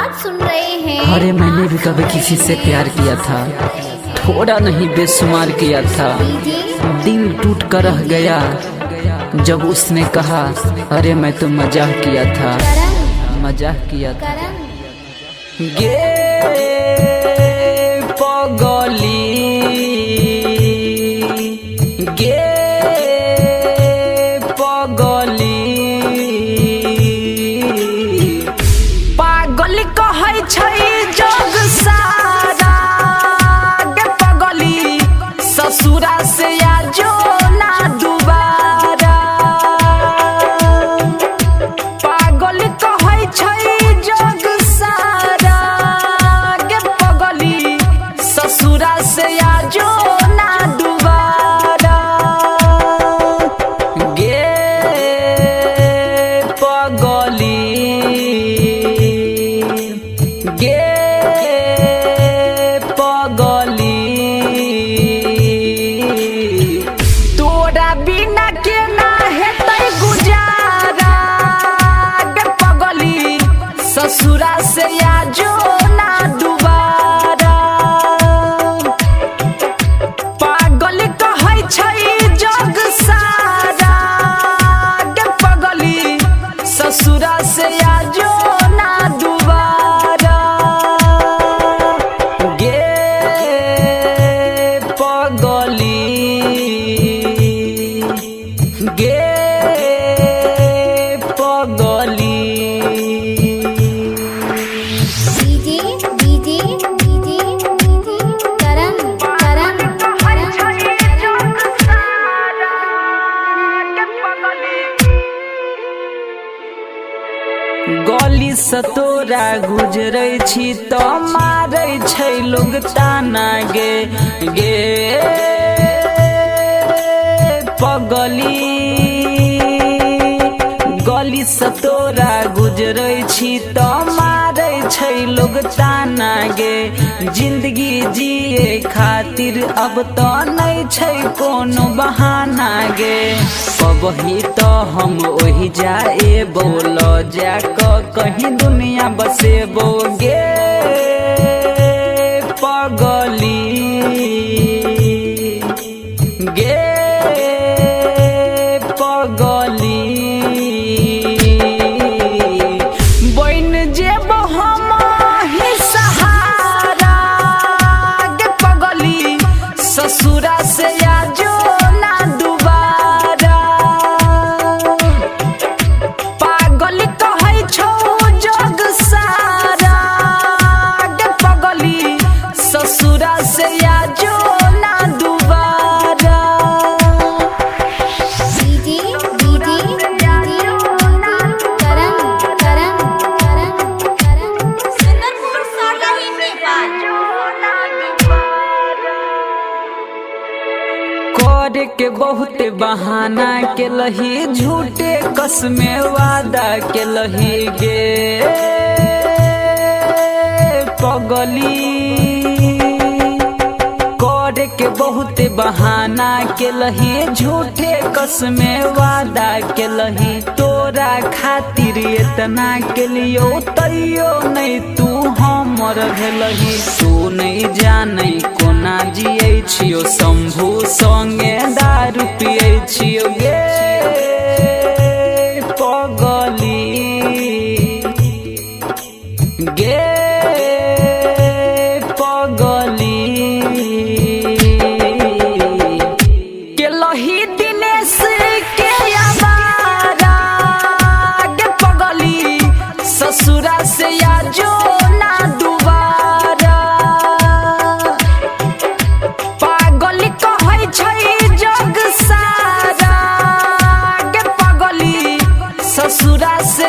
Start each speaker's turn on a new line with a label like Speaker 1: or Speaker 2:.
Speaker 1: आप सुन रहे हैं।
Speaker 2: अरे मैंने भी कभी किसी से प्यार किया था, थोड़ा नहीं बेशुमार किया था। दिल टूट कर रह गया जब उसने कहा अरे मैं तो मजाक किया था, मजाक किया था। गे पगली गे पगली पागल कहै छै जग सारा। गे पगली ससुरा से आजो ना दुबारा। पागल कहै छै जग सारा। गे पगली ससुरा से आजो ना दुबारा। गे पगली गे पगली तोरा बिना के ना हेतै गुजारा। गे पगली ससुरा से आजो ना दुबारा। पागल कहै छै जग सारा। गे पगली ससुरा से आजो ना दुबारा। गे पगली गे पगली
Speaker 1: डीजे डीजे डीजे डीजे करम करम
Speaker 2: गली से तोरा गुजरै छी तो मारै छै लोग ताना। गे गे पगली गली से तोरा गुजरै छी तो मारै छै लोग ताना। गे जिंदगी जिए खातिर अब तो नहीं छै कोनो बहाना। गे कबही तो हम ओही जाए बोल जाक कहीं दुनिया बसेबो। गे पगली गे पगली बन जेबो हम ही सहारा। गे पगली ससुरा से आजो ना दुबारा। पागल कहै छौ जग सारा। गे पगली ससुरा से आजो ना दुबारा।
Speaker 1: डीजे डीजे डीजे करम करम करम करम सुंदरपुर सागाही नेपाल।
Speaker 2: करे के बहुत बहाना के लही, झूठे कसमे वादा के लही। गे पगली करे के बहुत बहाना के लही, झूठे कसमे वादा के लही। तोरा खातिर इतना के लियो तैयो नहीं तू हमर भेलही। तू नहीं जानै कोना जियै छियो, शंभू संगे दारू पियै छियो। गे पगली गे पगली के लही दिनेश के आवारा। गे पगली ससुरा से आजो ना दुबारा। पागल कहै छै जग सारा। गे पगली ससुरा से